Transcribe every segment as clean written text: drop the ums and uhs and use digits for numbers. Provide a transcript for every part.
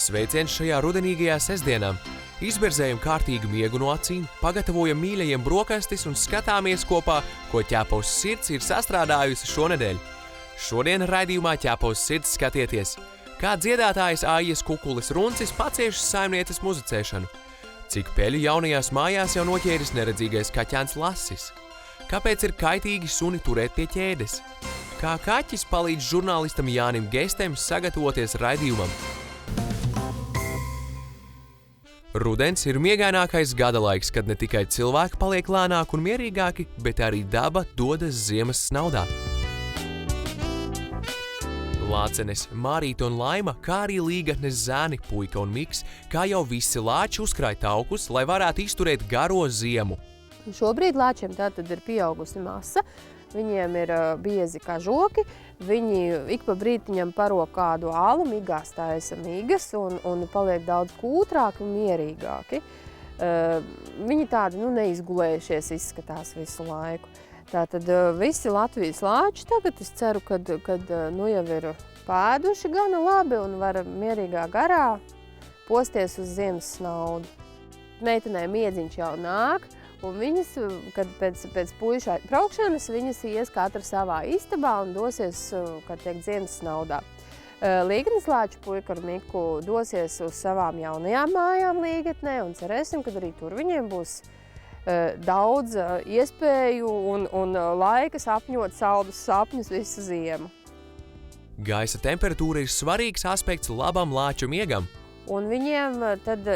Sveiciens šajā rudenīgajā sestdienā. Izberzējam kārtīgu miegu no acīm, pagatavojam mīļajiem brokastis un skatāmies kopā, ko Ķepavas sirds ir sastrādājusi šonedēļ. Šodien raidījumā Ķepavas sirds skatieties, kā dziedātājs Aijas Kukulis Runcis paciešas saimnietes muzicēšanu, cik peļu jaunajās mājās jau noķēris neredzīgais kaķēns Lasis, kāpēc ir kaitīgi suni turēt pie ķēdes, kā kaķis palīdz žurnālistam Jānim Gestēm sagatavoties raidījumam. Rudens ir miegainākais gada laiks, kad ne tikai cilvēki paliek lēnāki un mierīgāki, bet arī daba dodas ziemas snaudā. Lācenes, Mārīte un Laima, kā arī līgatnes zēni, Puika un Miks, kā jau visi lāči uzkrāj taukus, lai varētu izturēt garo ziemu. Šobrīd lāčiem tātad ir pieaugusi masa, viņiem ir biezi kažoki, viņi ik pa brītiņam paro kādu alu, migās taisa migas un paliek daudz kūtrāki un mierīgāki. Viņi tādi neizgulējušies izskatās visu laiku. Tātad visi Latvijas lāči tagad es ceru, kad jau ir pēduši gana labi un var mierīgā garā posties uz ziemas snaudu. Meitenē miedziņš jau nāk, un viņas, kad pēc puiša braukšanas, viņas ies katra savā istabā un dosies, kad tiek ziemas snaudā. Līgatnes lāču Puika ar Miku dosies uz savām jaunajām mājām Līgatnē, un cerēsim, kad arī tur viņiem būs daudz iespēju un laika sapņot saldus sapņus visu ziemu. Gaisa temperatūra ir svarīgs aspekts labam lāču miegam. Un viņiem tad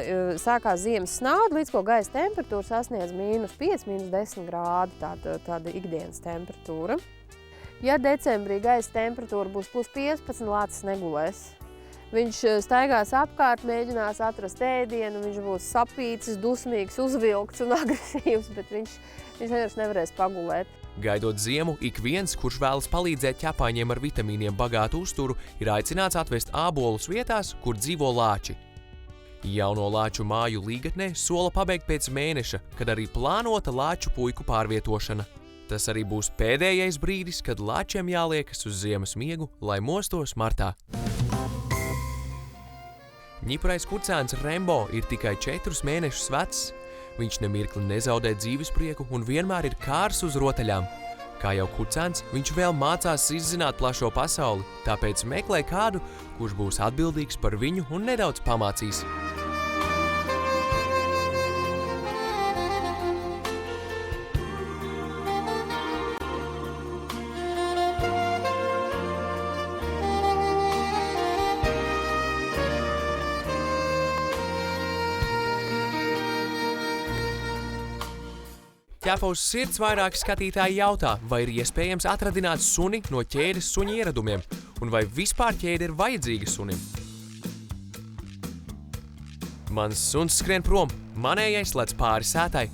sākās ziemas snauda, līdz ko gaisa temperatūra sasniedz -5, -10 grādi, tāda ikdienas temperatūra. Ja decembrī gaisa temperatūra būs +15, lācis negulēs. Viņš staigās apkārt, mēģinās atrast ēdienu, viņš būs sapīcis, dusmīgs, uzvilkts un agresīvs, bet viņš vienkārši nevarēs pagulēt. Gaidot ziemu, ik viens, kurš vēlas palīdzēt ķepāņiem ar vitamīniem bagātu uzturu, ir aicināts atvest ābolus vietās, kur dzīvo lāči. Jauno lāču māju Līgatnē sola pabeigt pēc mēneša, kad arī plānota lāču puiku pārvietošana. Tas arī būs pēdējais brīdis, kad lāčiem jāliekas uz ziemas miegu, lai mostos martā. Ņiprais kucēns Rembo ir tikai 4 mēnešus vecs. Viņš nemirkli nezaudē dzīvesprieku un vienmēr ir kārs uz rotaļām. Kā jau kucēns, viņš vēl mācās izzināt plašo pasauli, tāpēc meklē kādu, kurš būs atbildīgs par viņu un nedaudz pamācīs. Ķepavas sirds vairāki skatītāji jautā, vai ir iespējams atradināt suni no ķēdes suņa ieradumiem, un vai vispār ķēde ir vajadzīga sunim. Mans suns skrien prom, manējais lec pāri sētai.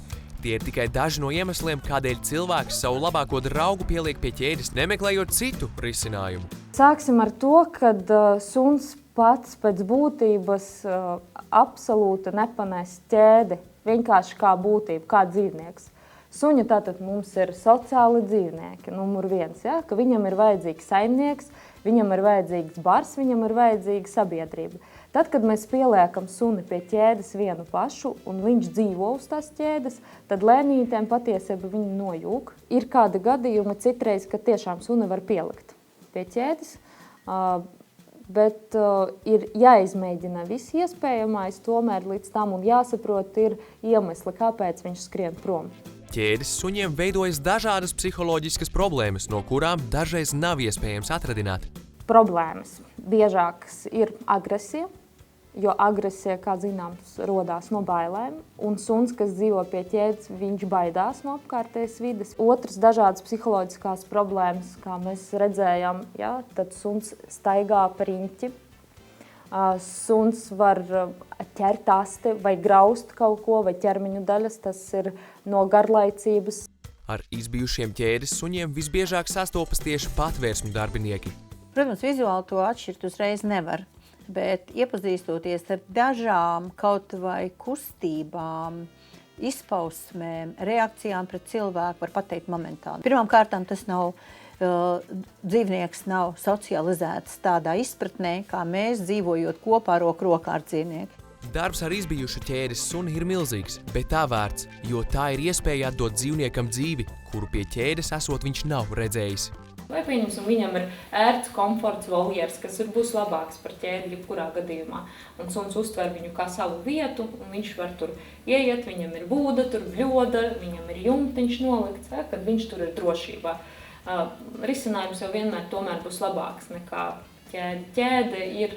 Tie ir tikai daži no iemesliem, kādēļ cilvēks savu labāko draugu pieliek pie ķēdes, nemeklējot citu risinājumu. Sāksim ar to, kad suns pats pēc būtības absolūti nepanēs ķēdi, vienkārši kā būtība, kā dzīvnieks. Suņi tātad mums ir sociāli dzīvnieki, numur 1, ja? Ka viņam ir vajadzīgs saimnieks, viņam ir vajadzīgs bars, viņam ir vajadzīga sabiedrība. Tad, kad mēs pieliekam suni pie ķēdes vienu pašu un viņš dzīvo uz tās ķēdes, tad lēnītēm patiesībā viņi nojūg. Ir kādi gadījumi citreiz, ka tiešām suni var pielikt pie ķēdes, bet ir jāizmēģina viss iespējamais tomēr līdz tam un jāsaprot ir iemesli, kāpēc viņš skrien prom. Ķēdes suņiem veidojas dažādas psiholoģiskas problēmas, no kurām dažreiz nav iespējams atradināt. Problēmas biežākas ir agresija, jo agresija, kā zināms, rodās no bailēm, un suns, kas dzīvo pie ķēdes, viņš baidās no apkārtējas vides. Otrs dažādas psiholoģiskās problēmas, kā mēs redzējām, ja, tad suns staigā pa riņķi. Suns var ķert asti vai graust kaut ko, vai ķermeņu daļas, tas ir no garlaicības. Ar izbijušiem ķēdes suņiem visbiežāk sastopas tieši patvērsmu darbinieki. Protams, vizuāli to atšķirt uzreiz nevar, bet iepazīstoties ar dažām kaut vai kustībām, izpausmēm, reakcijām pret cilvēku var pateikt momentāli. Pirmām kārtām tas nav dzīvnieks nav socializēts tādā izpratnē, kā mēs dzīvojot kopā roku rokā ar dzīvnieku. Darbs ar izbijušu ķēdes suni ir milzīgs, bet tā vērts, jo tā ir iespēja atdot dzīvniekam dzīvi, kuru pie ķēdes esot viņš nav redzējis. Vai pieņemsim, viņam ir ērts, komforts, voljers, kas būs labāks par ķēdi jebkurā gadījumā. Un suns uztver viņu kā savu vietu, un viņš var tur ieiet, viņam ir būda, tur bļoda, viņam ir jumtiņš nolikts, kad viņš tur ir drošībā. Risinājums jau vienmēr tomēr būs labāks nekā ķēde. Ķēde ir,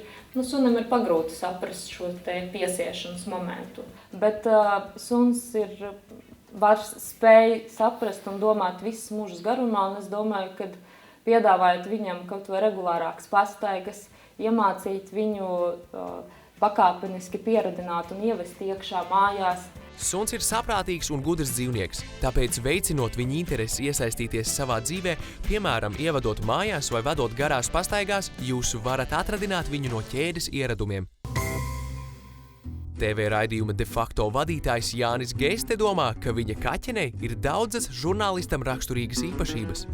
sunim ir pagrūti saprast šo te piesiešanas momentu. Bet suns var spēj saprast un domāt visas mūžas garumā, un es domāju, ka piedāvājot viņam kaut vai regulārākas pastaigas, iemācīt viņu pakāpeniski pieradināt un ievest iekšā mājās. Suns ir saprātīgs un gudrs dzīvnieks, tāpēc veicinot viņa interesi iesaistīties savā dzīvē, piemēram, ievadot mājās vai vadot garās pastaigās, jūs varat atradināt viņu no ķēdes ieradumiem. TV raidījuma de facto vadītājs Jānis Geste domā, ka viņa kaķenei ir daudzas žurnālistam raksturīgas īpašības.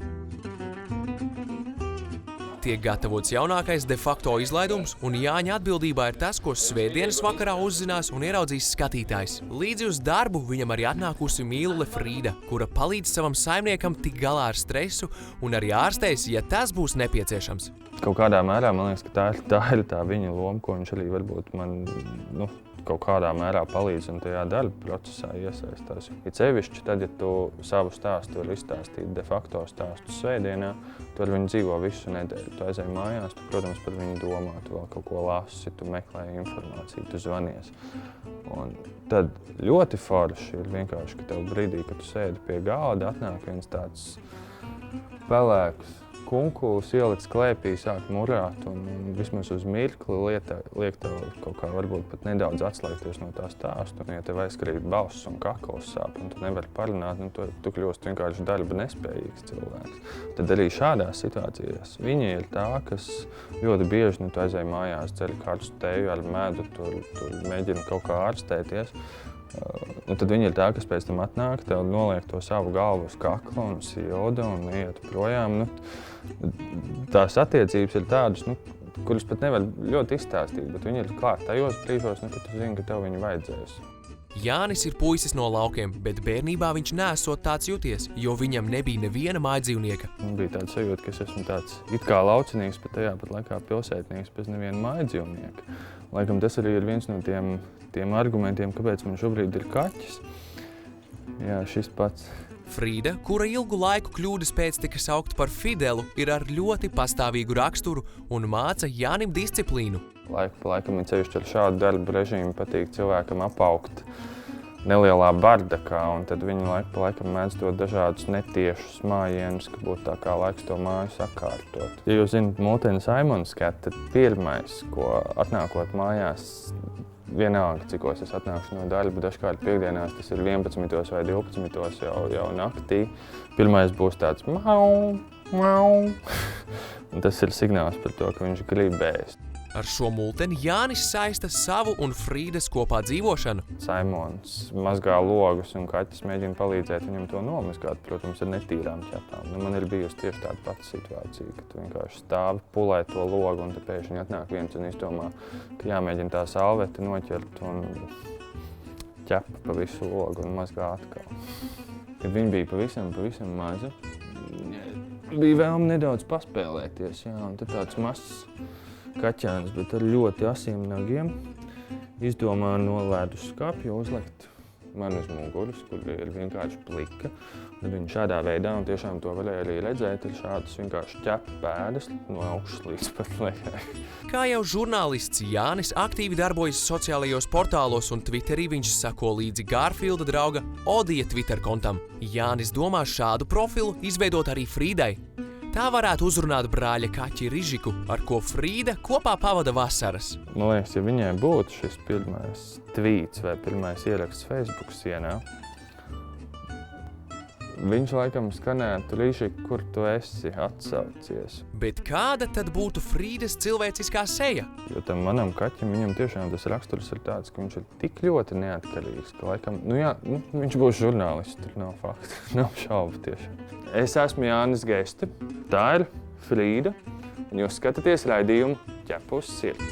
Tiek gatavots jaunākais de facto izlaidums, un Jāņa atbildībā ir tas, ko svētdienas vakarā uzzinās un ieraudzīs skatītājs. Līdzi uz darbu viņam arī atnākusi mīlule Frīda, kura palīdz savam saimniekam tik galā ar stresu un arī ārstēs, ja tas būs nepieciešams. Kaut kādā mērā man liekas, ka tā ir tā viņa loma, ko viņš arī varbūt man kaut kādā mērā palīdz un tajā darba procesā iesaistās. Ir sevišķi tad, ja tu savu stāstu var izstāstīt de facto stāstu svētdienā, tu ar viņu dzīvo visu nedēļu. Tu aizēji mājās, tu, protams, par viņu domā, tu vēl kaut ko lasi, tu meklē informāciju, tu zvanies. Un tad ļoti forši ir vienkārši, ka tev brīdī, kad tu sēdi pie galda, atnāk viens tāds pelēks kunkulis, ielikts klēpī, sāk murāt un vismaz uz mirkli liek tev kaut kā varbūt pat nedaudz atslēgties no tā stāstu. Ja tev aizkrīt balss un kakls sāp un tu nevari parunāt, tu kļūst vienkārši darba nespējīgs cilvēks. Tad arī šādās situācijās viņa ir tā, kas ļoti bieži tu aizēji mājās, dzer karstu teju ar medu, tur mēģina kaut kā ārstēties. Tad viņa ir tā, kas pēc tam atnāk, tev noliek to savu galvu uz kakla un silda un iet projām. Tās attiecības ir tādas, kuras pat nevar ļoti izstāstīt, bet viņi ir klāt tajos brīžos, kad tu zini, ka tev viņu vajadzēs. Jānis ir puisis no laukiem, bet bērnībā viņš neesot tāds jūties, jo viņam nebija neviena mājdzīvnieka. Man bija tāds sajūta, ka es esmu tāds it kā laucinīgs, bet tajā pat laikā pilsētnieks bez neviena mājdzīvnieka. Laikam tas arī ir viens no tiem argumentiem, kāpēc man šobrīd ir kaķis. Jā, šis pats. Frīda, kura ilgu laiku kļūdas pēc tika saukta par Fidelu, ir ar ļoti pastāvīgu raksturu un māca Jānim disciplīnu. Laiku pa laikam ir ceļš ar šādu darbu režīmu patīk cilvēkam apaugt nelielā bardakā, un tad viņi laiku pa laikam mēdz dot dažādus netiešus mājienus, ka būtu tā kā laiks to māju sakārtot. Ja jūs zinat Multeni Saimons skatu, tad pirmais, ko atnākot mājās, vienalga, cikos es atnākšu no darba, dažkārt piekdienās tas ir 11 vai 12 jau naktī. Pirmais būs tāds mau, mau, un tas ir signāls par to, ka viņš grib ēst. Ar šo multeni Jānis saista savu un Frīdas kopā dzīvošanu. Saimons mazgā logus un kaķis mēģina palīdzēt viņam to nomazgāt, protams, ar netīrām ķepām. Man ir bijusi tieši tāda pati situācija, ka tu vienkārši stāvi, pulē to logu un te pēkšņi atnāk viens un izdomā, ka jāmēģina tā salveti noķert un ķepa pa visu logu un mazgā atkal. Kad viņi bija pavisam mazi, bija vēlme nedaudz paspēlēties, jā, un tad tāds mazs kaķēns, bet ar ļoti asiem nagiem izdomā no ledus skapja uzlikt man uz muguras, kur ir vienkārši plika. Tad viņi šādā veidā, un tiešām to varēja arī redzēt, ir šādas vienkārši ķepa pēdas no augšas līdz pat lejai. Kā jau žurnālists Jānis aktīvi darbojas sociālajos portālos un Twitterī viņš sako līdzi Garfielda drauga Odija Twitter kontam. Jānis domā šādu profilu izveidot arī Frīdai. Tā varētu uzrunāt brāļa kaķi Rižiku, ar ko Frīda kopā pavada vasaras. Man liekas, ja viņai būtu šis pirmais tvīts vai pirmais ieraksts Facebook sienā, Viņš laikam skanētu Līši, kur tu esi atsaucies. Bet kāda tad būtu Frīdas cilvēciskā seja? Jo tam manam kaķim, viņam tiešām tas raksturs ir tāds, ka viņš ir tik ļoti neatkarīgs, ka laikam, viņš būs žurnālists, tur nav fakti, nav šaubu tiešām. Es esmu Jānis Geste, tā ir Frīda, un jūs skatāties raidījumu Ķepa uz sirds.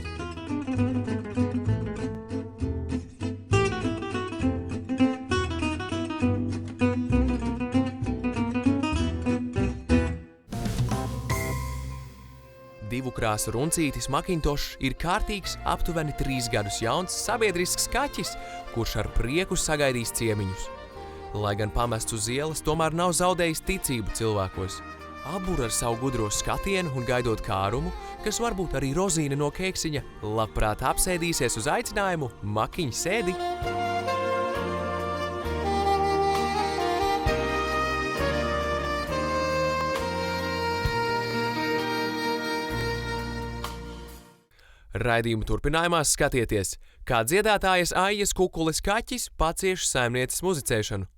Divu krāsu runcītis Macintosh ir kārtīgs, aptuveni 3 gadus jauns sabiedrisks kaķis, kurš ar prieku sagaidīs ciemiņus. Lai gan pamests uz ielas, tomēr nav zaudējis ticību cilvēkos. Abur ar savu gudro skatienu un gaidot kārumu, kas varbūt arī rozīne no keksiņa, labprāt apsēdīsies uz aicinājumu Makiņ sēdi. Raidījumu turpinājumā skatieties, kā dziedātājas Aijas Kukules kaķis pacieš saimnieces muzicēšanu.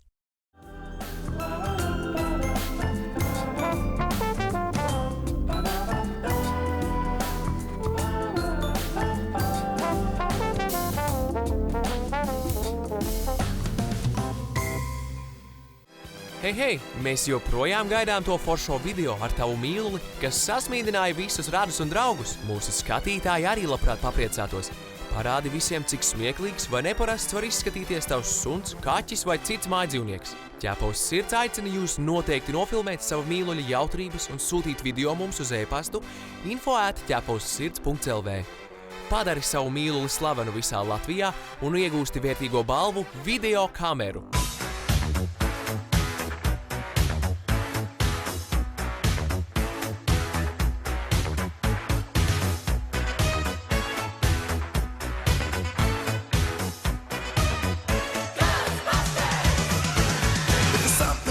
Hei, mēs joprojām gaidām to foršo video ar tavu mīluli, kas sasmīdināja visus radus un draugus. Mūsu skatītāji arī labprāt papriecātos. Parādi visiem, cik smieklīgs vai neparasts var izskatīties tavs suns, kaķis vai cits mājdzīvnieks. Ķepa uz sirds aicina jūs noteikti nofilmēt savu mīluļa jautrības un sūtīt video mums uz e-pastu info@ķepauzsirds.lv. Padari savu mīluli slavenu visā Latvijā un iegūsti vērtīgo balvu video kameru.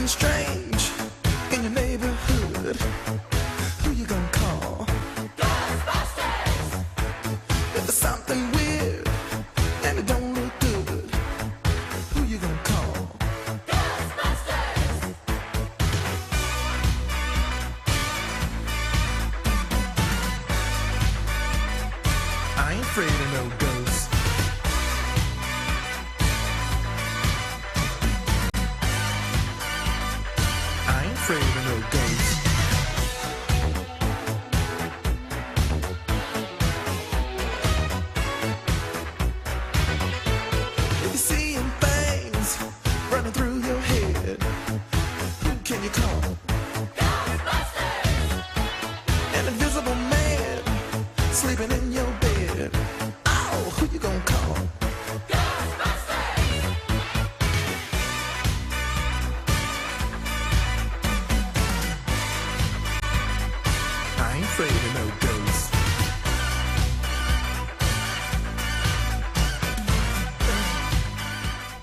Strange in your neighborhood, who you gonna call? Ghostbusters! If there's something weird and it don't look good, who you gonna call? Ghostbusters! I ain't afraid of no ghosts. Afraid of no ghosts. If you're seeing things running through your head, who can you call? Ghostbusters! An invisible man sleeping in your bed. Oh, who you gonna call? Afraid of no ghosts.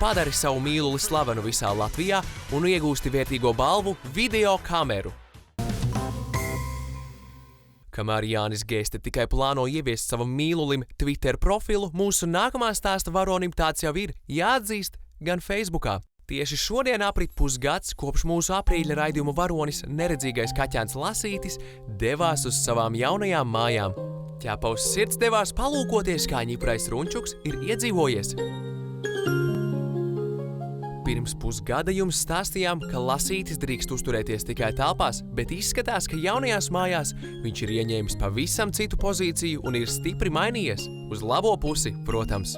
Padari savu mīluli slavenu visā Latvijā un iegūsti vērtīgo balvu video kameru. Kamēr Jānis Geste tikai plāno ieviest savam mīlulim Twitter profilu, mūsu nākamā stāsta varonim tāds jau ir jāatzīst gan Facebookā. Tieši šodien aprit pusgads, kopš mūsu aprīļa raidījuma varonis neredzīgais kaķēns Lasītis devās uz savām jaunajām mājām. Ķepa uz sirds devās palūkoties, kā ņiprais runčuks ir iedzīvojies. Pirms pusgada jums stāstījām, ka Lasītis drīkst uzturēties tikai telpās, bet izskatās, ka jaunajās mājās viņš ir ieņēmis pavisam citu pozīciju un ir stipri mainījies. Uz labo pusi, protams.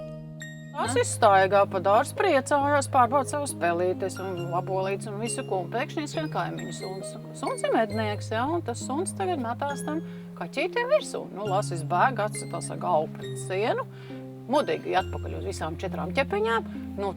Es izstaigā pa dārzu, priecājos, pārbaud savus pelītes un labolītes un visu, ko pēkšņi izskan kaimiņu suns. Suns ir mednieks, ja, un tas suns tagad metās tam kaķītiem virsū. Lasis bēg, atstatās ar galvu pret sienu, modīgi atpakaļ uz visām 4 ķepiņām,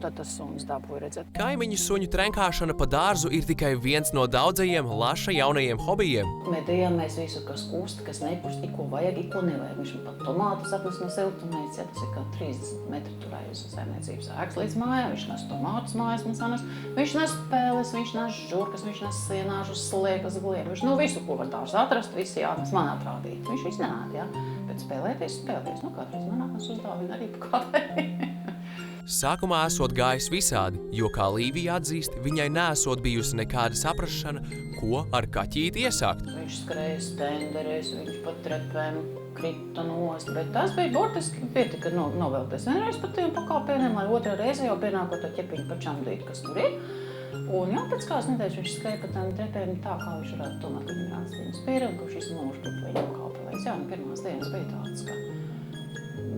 tad tas suns dabūja redzēt. Kaimiņu suņu trenkāšana pa dārzu ir tikai viens no daudzajiem Laša jaunajiem hobijiem. Medējām mēs visu, kas kūst, kas nekust, ko vajag, ko nevajag. Viņš man pat tomātus atnes no siltumnīcas, ja tas ir kā 30 metri turējas saimniecības ēkas līdz mājām. Viņš nes tomātus mājas man sanes, viņš nes pēles, viņš nes žurkas, viņš nes sienāžus, sliekas, gliebi. Viņš visu, ko var dārzu atrast, visi jāatnes man atrādīt. Viņš viss nenāk, ja? Bet spēlēties. Kādreiz man nākas uzdāvina arī pa kādai. Sākumā esot gājis visādi, jo, kā Līvija atzīst, viņai neesot bijusi nekāda saprašana, ko ar kaķīti iesākt. Viņš skrēja stenderēs, viņš pat trepēm krita nost, bet tas bija burtiski pietika novelties vienreiz pa tiem pakāpieniem, lai otrā reize jau pienākot ar ķepiņu pačamdīt, kas tur ir. Un jau pēc kādas nedēļas viņš skrēja pa tām trepēm tā, kā viņš varētu tomēr, kad viņa rāds viņas pīra, un ka šis mūžu tur viņam kāpelēs. Jā, pirmās dienas bija tāds, ka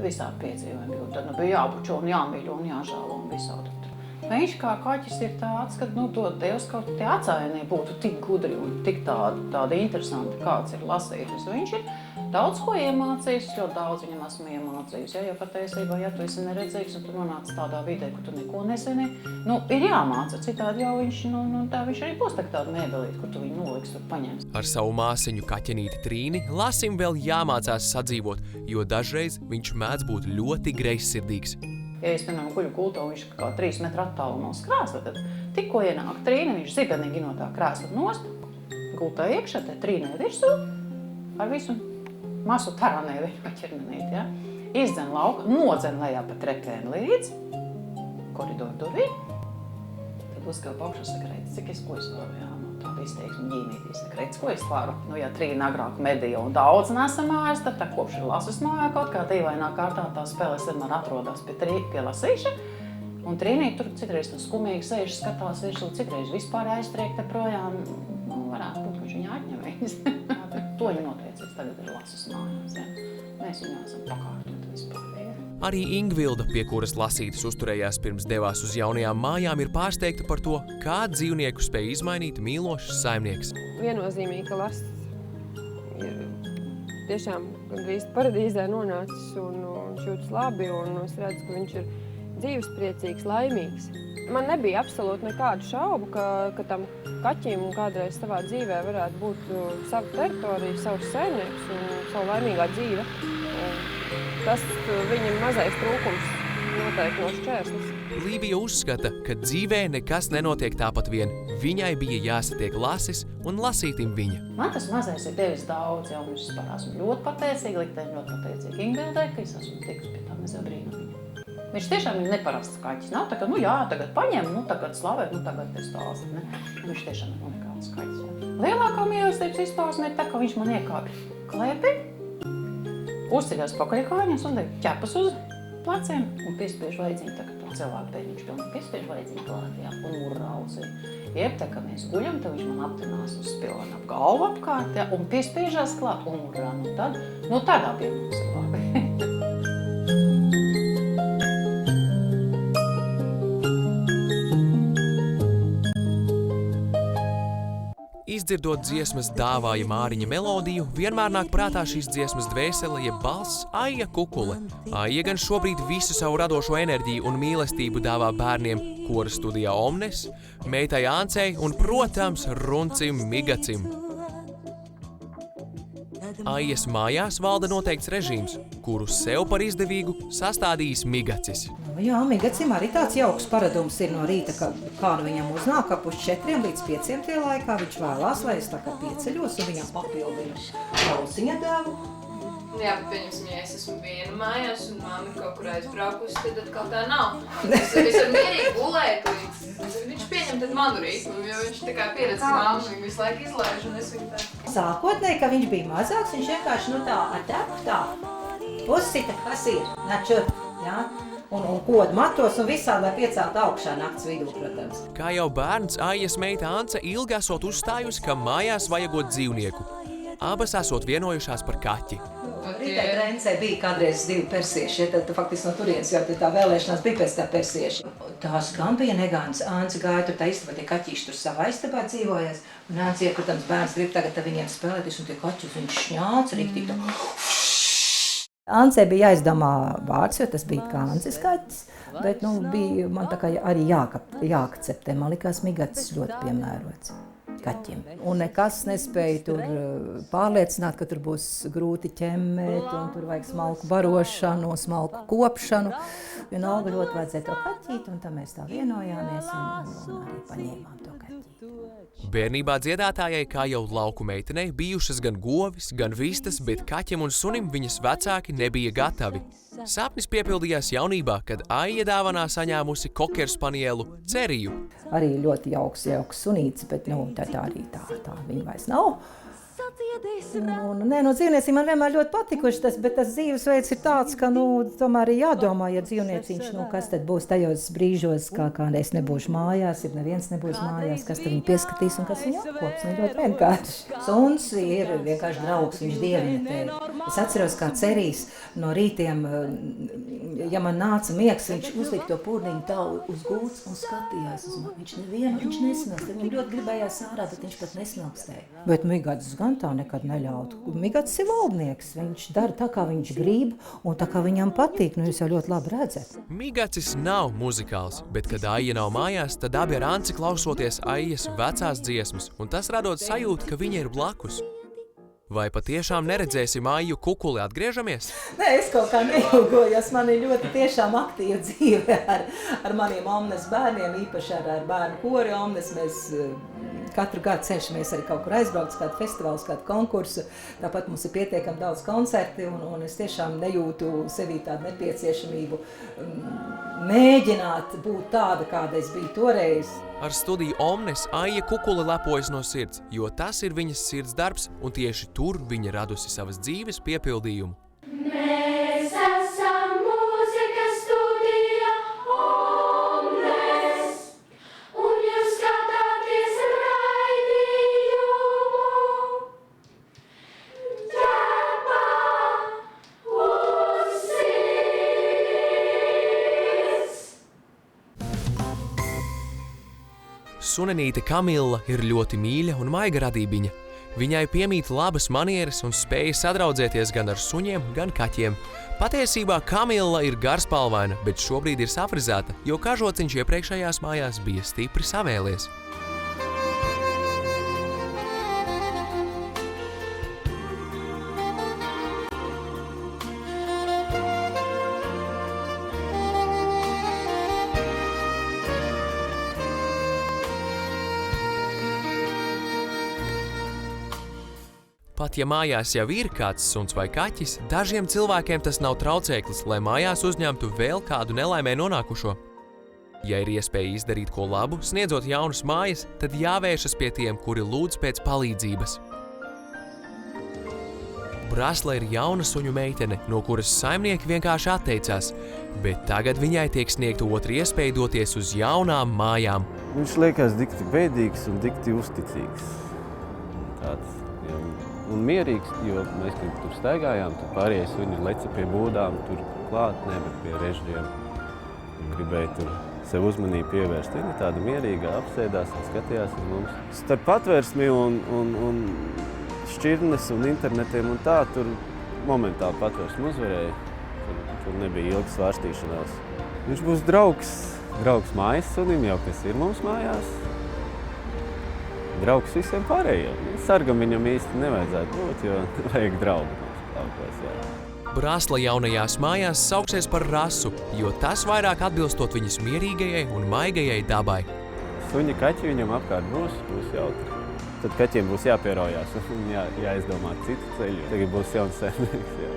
visādi piedzīvojumi, jo tad bija jābučo un jāmīļo un jāžālo un visādi. Viņš kā kaķis ir tāds, ka dod Dievs kaut tie acaini būtu tik gudri un tik tādi interesanti, kāds ir lasītājs. Viņš ir daudz ko iemācījis, ļoti daudz viņam esmu iemācījis. Ja, jo patiesībā, ja tu esi neredzīgs un tu nonāc tādā vidē, kur tu neko nezini, ir jāmāca. Citādi jau viņš arī būs tāda mēbelīte, kur tu viņu noliks, tur paņems. Ar savu māsiņu kaķenīti Trīni Lasim vēl jāmācās sadzīvot, jo dažreiz viņš mēdz būt ļoti greizsirdīgs. Ja es, piemēram, guļu gultā, viņš kā 3 metru attālu no krēsla, tad tikko ienāk Trīna, viņš zibenīgi no tā krēsla nost, gultā iekšā, te Trīnē virsū, ar visu masu taranē viņa ķermenīti, ja? Izdzen lauka, nodzen lejā pa trepēm līdz koridoru durvīm, tad uzkāp augšā saka, redz, cik es ko es varu, jā, tāda izteiksme ģīmītī, saka, redz, ko es varu. Ja Trīna agrāk medīja un daudz nesa mājas, tad tā kopš ir Lasis mājā kaut kā dīvainā kārtā tā spēles vienmēr atrodas pie Lasīša. Un Trīnī tur citreiz skumīgi sēž, skatās virsū, citreiz vispār aiztriek te projām. Varētu būt, ka viņš viņu atņem viņas. To viņa notiecīs, tagad ir Lasis mājās, ja. Mēs viņu esam pakārtot vispār. Arī Ingvilda, pie kuras Lasītis uzturējās pirms devās uz jaunajām mājām, ir pārsteigta par to, kā dzīvnieku spēj izmainīt mīlošs saimnieks. Viennozīmīgi, ka Lasis ir tiešām gandrīz paradīzē nonācis un viņš jūtas labi un es redzu, ka viņš ir dzīvespriecīgs, laimīgs. Man nebija absolūti nekādu šaubu, ka tam kaķim kādreiz savā dzīvē varētu būt sava teritorija, savs saimnieks un savu laimīgā dzīve. Tas viņam mazais trūkums noteikti no šķērslis. Līvija uzskata, ka dzīvē nekas nenotiek tāpat vien. Viņai bija jāsatiek Lasis un Lasītim viņa. Man tas mazais ir devis daudz, jau viņš esmu ļoti pateicīgi, liktēm ļoti pateicīgi Ingvildai, ka es esmu tikus pie tā mazā brīnuma. Viņš tiešām ir neparasts kaķis. Nav tā, ka, jā, tagad paņem, tagad slavē, tagad es stāstu, ne? Viņš tiešām ir unikāls kaķis, jā. Lielākā mīlestības izpausme ir tā, ka viņš man iekāpj klēpī, uzceļās pakaļkājiņas un ķepas uz pleciem un piespiež vaidziņu. Tā, ka cilvēku pēc viņš pilnīgi piespiež vaidziņu klāt, jā, un murrauzī. Jeb tā, ka mēs guļam, tad viņš man aptinās uz spilvenu ap galvu apkārt, jā, un piespiežās klāt un murrā. Tādā pie mums ir labi. Izdzirdot dziesmas Dāvāja Māriņa melodiju, vienmēr nāk prātā šīs dziesmas dvēsele, jeb balss Aija Kukule. Aija gan šobrīd visu savu radošo enerģiju un mīlestību dāvā bērniem kora studijā Omnes, meitai Ancei un, protams, runcim Migacim. Aijas mājās valda noteikts režīms, kuru sev par izdevīgu sastādījis Migacis. Jā, Migacim arī tāds jauks paradums ir no rīta, kā viņam uznāk ap uz 4 līdz 5 tie laikā. Viņš vēlās, lai es tā kā pieceļos un viņam papildinu klausiņa dēvu. Jā, bet pieņemsim, ja es esmu viena mājās un māma kaut kur aizbraukusi, tad atkal tā nav. Es varu mierīgi gulēt, līdz viņš pieņem tad manu ritmu, jo viņš tā kā pieredz māmu, viņu visu laiku izlaiž un es viņu tā. Sākotnēji, ka viņš bija mazāks, viņš vienkārši tā ar tepu tā uzsita, kas ir, načur, jā. Un kodu matos un visādi, lai pieceltu augšā nakts vidū, protams. Kā jau bērns, Aijas meita Ance ilgi esot uzstājusi, ka mājās vajagot dzīvnieku. Abas esot vienojušās par kaķi. Rītai Drencē bija kādreiz 2 persieši, tad faktiski no turienes jau tā vēlēšanās bija pēc tā persieši. Tās gan bija negāns. Ance gāja tur tā istabā, tie kaķīši tur savā istabā dzīvojas. Un Ance iekritams bērns grib tagad viņiem spēlēties un tie kaķis viņš šņāc riktīgi tā. Ancei bija jāizdomā vārds, jo tas bija Ances kaķis, bet bija man tā kā arī jāakceptē. Man likās Migacis ļoti piemērots kaķim. Un nekas nespēja tur pārliecināt, ka tur būs grūti ķemmēt, un tur vajag smalku barošanu, smalku kopšanu. Vienalga ļoti vajadzēja to kaķīt, un tā mēs tā vienojāmies un arī paņēmām to kaķi. Bērnībā dziedātājai, kā jau lauku meitenei, bijušas gan govis, gan vistas, bet kaķim un sunim viņas vecāki nebija gatavi. Sapnis piepildījās jaunībā, kad Aija dāvanā saņēmusi kokeru spanielu Ceriju. Arī ļoti jauks sunīts, bet tā arī tā viņa vairs nav. No dzīvniecīm man vienmēr ļoti patikuši tas, bet tas dzīvesveids ir tāds, ka, tomēr ir jādomā, ja dzīvnieciņš, kas tad būs tajos brīžos, kā es nebūšu mājās, ja neviens nebūs mājās, kas tad viņu pieskatīs un kas viņu apkops. Ļoti vienkārši. Suns ir vienkārši draugs, viņš dievina tevi. Es atceros, kā Cerijs no rītiem, ja man nāca miegs, viņš uzlika to purniņu tā uz gultas un skatījās uz mani. Viņš nesmēlst, viņam ļoti gribējās ārā, bet viņš pat nesmēlstēja. Bet Migats gan tā nekad neļautu. Migats ir valdnieks, viņš dara tā, kā viņš grib un tā, kā viņam patīk, jūs jau ļoti labi redzat. Migacis nav muzikāls, bet, kad Aija nav mājās, tad abi ar Anci klausoties Aijas vecās dziesmas, un tas radot sajūtu, ka viņa ir blakus. Vai patiešām neredzēsim Aiju Kukuli atgriežamies? Nē, es kaut kā neilgojos. Man ir ļoti tiešām aktīva dzīve ar maniem Omnes bērniem, īpaši ar bērnu kori Omnes. Mēs katru gadu cenšamies arī kaut kur aizbraukt, kādu festivālu, kādu konkursu. Tāpat mums ir pietiekami daudz koncerti, un es tiešām nejūtu sevī tādu nepieciešamību mēģināt būt tāda, kāda es biju toreiz. Ar studiju Omnes Aija Kukuli lepojas no sirds, jo tas ir viņas sirds darbs, un tieši tur viņa radusi savas dzīves piepildījumu. Mēs esam mūzikas studija Omnes, un jūs skatāties raidījumu ķepā uz sirds. Sunenīte Kamila ir ļoti mīļa un maiga radībiņa. Viņai piemīt labas manieres un spēja sadraudzēties gan ar suņiem, gan kaķiem. Patiesībā Kamila ir garspalvaina, bet šobrīd ir safrizēta, jo kažociņš iepriekšējās mājās bija stipri savēlies. Pat ja mājās jau ir kāds suns vai kaķis, dažiem cilvēkiem tas nav traucēklis, lai mājās uzņemtu vēl kādu nelaimē nonākušo. Ja ir iespēja izdarīt ko labu, sniedzot jaunas mājas, tad jāvēršas pie tiem, kuri lūdz pēc palīdzības. Brasla ir jauna suņu meitene, no kuras saimnieki vienkārši atteicās, bet tagad viņai tiek sniegta otra iespēja doties uz jaunām mājām. Viņš liekas dikti bēdīgs un dikti uzticīgs. Tāds, un mierīgs, jo mēs, kad tur staigājām, tad pārējie suņi leca pie būdām, tur klāt, nevar pie režģiem. Gribēja tur sev uzmanību pievērst. Viņa tāda mierīga apsēdās un skatījās uz mums. Starp patvērsmi un šķirnes un internetiem un tā, tur momentāli patvērsmi uzvarēja. Tur nebija ilgas svārstīšanās. Viņš būs draugs mājas sunim jau, kas ir mums mājās. Draugs visiem pārējiem. Sargam viņam īsti nevajadzētu būt, jo vajag draugu mums laukos, jā. Brasla jaunajās mājās sauksies par rasu, jo tas vairāk atbilstot viņas mierīgajai un maigajai dabai. Suņi kaķi viņam apkārt būs jautri. Tad kaķiem būs jāpierojās un jāizdomā citu ceļu. Tagad būs jauns saimnieks, jā.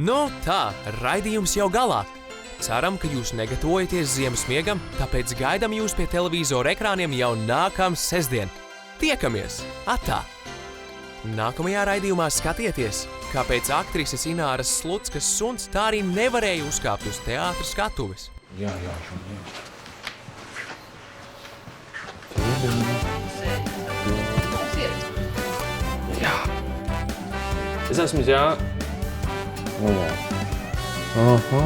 Nu tā, raidījums jau galā. Ceram, ka jūs negatavojaties ziemas miegam, tāpēc gaidam jūs pie televizora ekrāniem jau nākamā sestdien. Tiekamies! Atā! Nākamajā raidījumā skatieties, kāpēc aktrises Ināras Slutskas suns tā arī nevarēja uzkāpt uz teātra skatuves. Jā. Jā. Es esmu Jā. Aha.